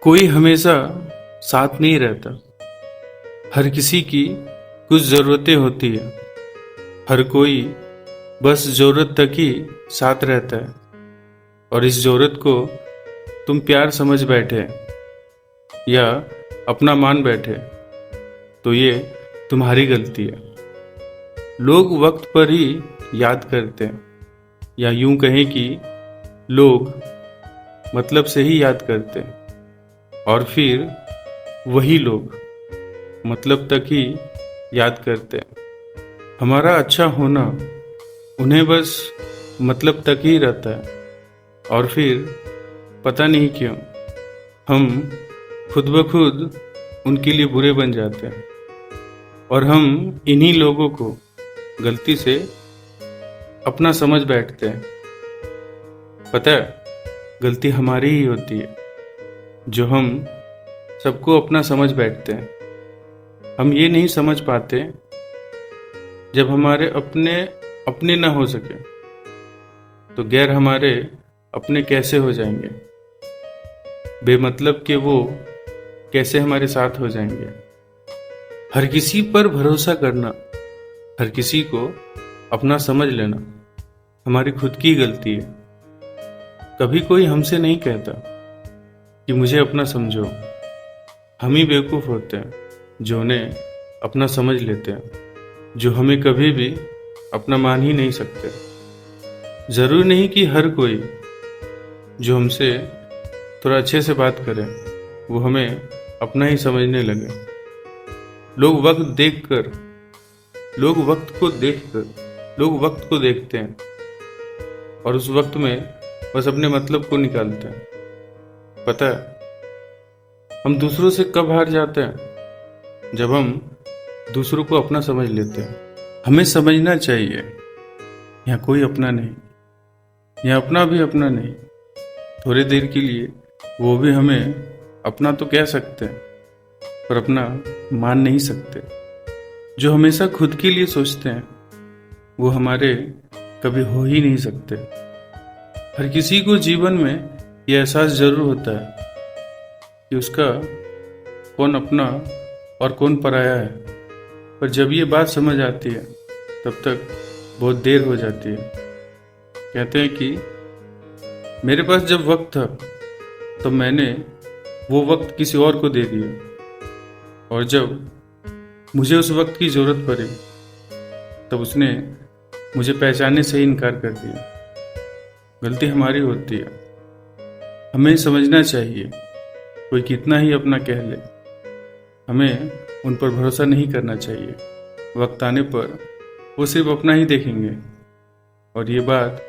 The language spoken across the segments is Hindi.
कोई हमेशा साथ नहीं रहता। हर किसी की कुछ ज़रूरतें होती है। हर कोई बस ज़रूरत तक ही साथ रहता है। और इस ज़रूरत को तुम प्यार समझ बैठे या अपना मान बैठे तो ये तुम्हारी गलती है। लोग वक्त पर ही याद करते हैं, या यूं कहें कि लोग मतलब से ही याद करते हैं। और फिर वही लोग मतलब तक ही याद करते हैं। हमारा अच्छा होना उन्हें बस मतलब तक ही रहता है। और फिर पता नहीं क्यों हम खुद ब खुद उनके लिए बुरे बन जाते हैं। और हम इन्हीं लोगों को गलती से अपना समझ बैठते हैं। पता है, गलती हमारी ही होती है जो हम सबको अपना समझ बैठते हैं। हम ये नहीं समझ पाते जब हमारे अपने अपने ना हो सके तो गैर हमारे अपने कैसे हो जाएंगे। बेमतलब के वो कैसे हमारे साथ हो जाएंगे। हर किसी पर भरोसा करना, हर किसी को अपना समझ लेना हमारी खुद की गलती है। कभी कोई हमसे नहीं कहता कि मुझे अपना समझो। हम ही बेवकूफ़ होते हैं जो उन्हें अपना समझ लेते हैं, जो हमें कभी भी अपना मान ही नहीं सकते। ज़रूरी नहीं कि हर कोई जो हमसे थोड़ा अच्छे से बात करे वो हमें अपना ही समझने लगे। लोग वक्त को देखते हैं और उस वक्त में बस अपने मतलब को निकालते हैं। पता है, हम दूसरों से कब हार जाते हैं? जब हम दूसरों को अपना समझ लेते हैं। हमें समझना चाहिए यहाँ कोई अपना नहीं, यहाँ अपना भी अपना नहीं। थोड़ी देर के लिए वो भी हमें अपना तो कह सकते हैं पर अपना मान नहीं सकते। जो हमेशा खुद के लिए सोचते हैं वो हमारे कभी हो ही नहीं सकते। हर किसी को जीवन में यह एहसास जरूर होता है कि उसका कौन अपना और कौन पराया है। पर जब ये बात समझ आती है तब तक बहुत देर हो जाती है। कहते हैं कि मेरे पास जब वक्त था तो मैंने वो वक्त किसी और को दे दिया, और जब मुझे उस वक्त की ज़रूरत पड़ी तब उसने मुझे पहचानने से ही इनकार कर दिया। गलती हमारी होती है। हमें समझना चाहिए कोई कितना ही अपना कह ले, हमें उन पर भरोसा नहीं करना चाहिए। वक्त आने पर वो सिर्फ अपना ही देखेंगे, और ये बात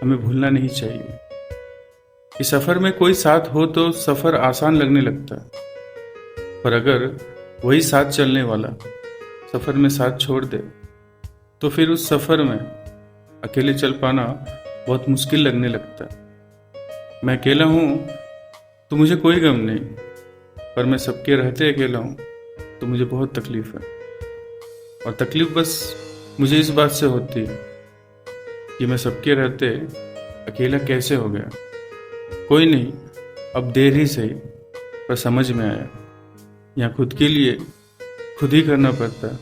हमें भूलना नहीं चाहिए। इस सफ़र में कोई साथ हो तो सफ़र आसान लगने लगता है, पर अगर वही साथ चलने वाला सफ़र में साथ छोड़ दे तो फिर उस सफ़र में अकेले चल पाना बहुत मुश्किल लगने लगता है। मैं अकेला हूँ तो मुझे कोई गम नहीं, पर मैं सबके रहते अकेला हूँ तो मुझे बहुत तकलीफ़ है। और तकलीफ़ बस मुझे इस बात से होती है कि मैं सबके रहते अकेला कैसे हो गया। कोई नहीं, अब देर ही सही, पर समझ में आया यहाँ खुद के लिए खुद ही करना पड़ता है।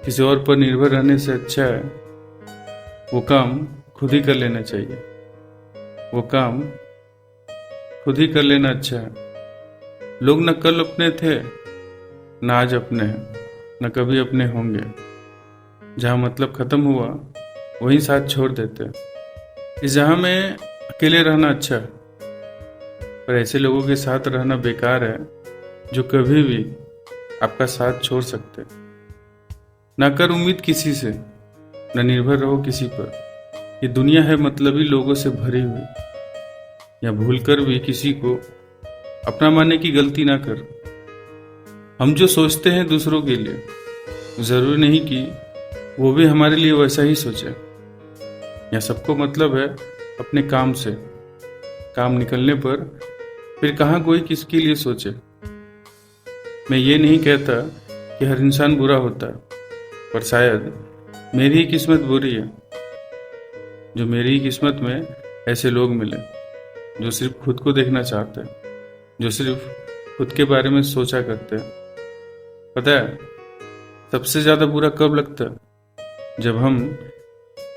किसी और पर निर्भर रहने से अच्छा है वो काम खुद ही कर लेना चाहिए। वो काम खुद ही कर लेना अच्छा है। लोग न कल अपने थे न आज अपने हैं, न कभी अपने होंगे। जहाँ मतलब ख़त्म हुआ वहीं साथ छोड़ देते। इस जहाँ में अकेले रहना अच्छा है, पर ऐसे लोगों के साथ रहना बेकार है जो कभी भी आपका साथ छोड़ सकते। ना कर उम्मीद किसी से, न निर्भर रहो किसी पर। ये दुनिया है मतलबी लोगों से भरी हुई, या भूलकर भी किसी को अपना मानने की गलती ना कर। हम जो सोचते हैं दूसरों के लिए ज़रूरी नहीं कि वो भी हमारे लिए वैसा ही सोचे। या सबको मतलब है अपने काम से, काम निकलने पर फिर कहाँ कोई किसके लिए सोचे। मैं ये नहीं कहता कि हर इंसान बुरा होता है, पर शायद मेरी ही किस्मत बुरी है जो मेरी ही किस्मत में ऐसे लोग मिले जो सिर्फ खुद को देखना चाहते हैं। जो सिर्फ खुद के बारे में सोचा करते हैं। पता है सबसे ज़्यादा बुरा कब लगता है? जब हम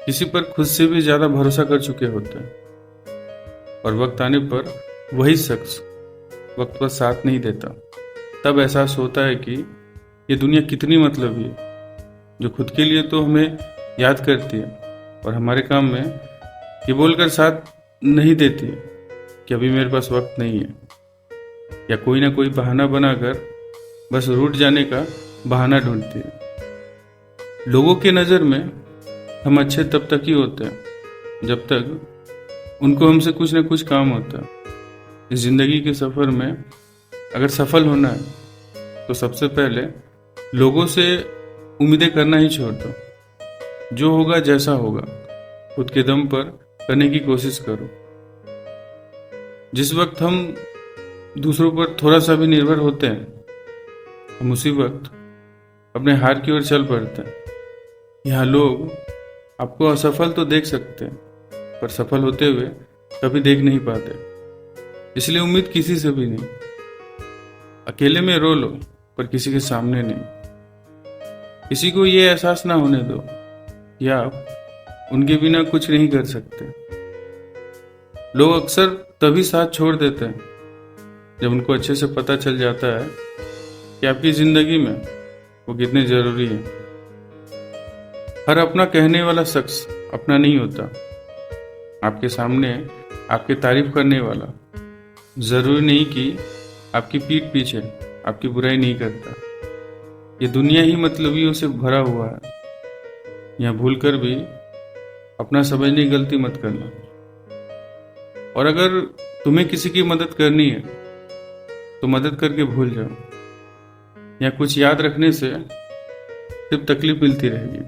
किसी पर खुद से भी ज़्यादा भरोसा कर चुके होते हैं और वक्त आने पर वही शख्स वक्त पर साथ नहीं देता। तब एहसास होता है कि ये दुनिया कितनी मतलबी है, जो खुद के लिए तो हमें याद करती है और हमारे काम में ये बोलकर साथ नहीं देती कि अभी मेरे पास वक्त नहीं है, या कोई ना कोई बहाना बनाकर बस रूठ जाने का बहाना ढूंढती है। लोगों के नज़र में हम अच्छे तब तक ही होते हैं जब तक उनको हमसे कुछ ना कुछ काम होता है। इस जिंदगी के सफ़र में अगर सफल होना है तो सबसे पहले लोगों से उम्मीदें करना ही छोड़ दो। जो होगा जैसा होगा खुद के दम पर करने की कोशिश करो। जिस वक्त हम दूसरों पर थोड़ा सा भी निर्भर होते हैं, हम उसी वक्त अपने हार की ओर चल पड़ते हैं। यहाँ लोग आपको असफल तो देख सकते हैं, पर सफल होते हुए कभी देख नहीं पाते। इसलिए उम्मीद किसी से भी नहीं। अकेले में रो लो, पर किसी के सामने नहीं। किसी को ये एहसास ना होने दो कि आप उनके बिना कुछ नहीं कर सकते। लोग अक्सर तभी साथ छोड़ देते हैं जब उनको अच्छे से पता चल जाता है कि आपकी जिंदगी में वो कितने जरूरी है। हर अपना कहने वाला शख्स अपना नहीं होता। आपके सामने आपकी तारीफ करने वाला जरूरी नहीं कि आपकी पीठ पीछे आपकी बुराई नहीं करता। ये दुनिया ही मतलबियों से भरा हुआ है। यहाँ भूल कर भी अपना समझने की गलती मत करना। और अगर तुम्हें किसी की मदद करनी है तो मदद करके भूल जाओ। या कुछ याद रखने से सिर्फ तकलीफ मिलती रहेगी।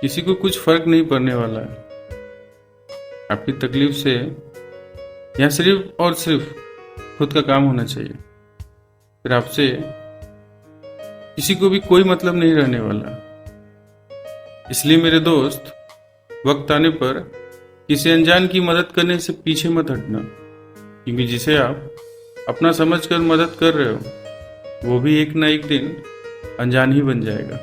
किसी को कुछ फर्क नहीं पड़ने वाला है आपकी तकलीफ से। यहाँ सिर्फ और सिर्फ खुद का काम होना चाहिए। फिर आपसे किसी को भी कोई मतलब नहीं रहने वाला। इसलिए मेरे दोस्त, वक्त आने पर किसी अनजान की मदद करने से पीछे मत हटना, क्योंकि जिसे आप अपना समझकर मदद कर रहे हो वो भी एक ना एक दिन अनजान ही बन जाएगा।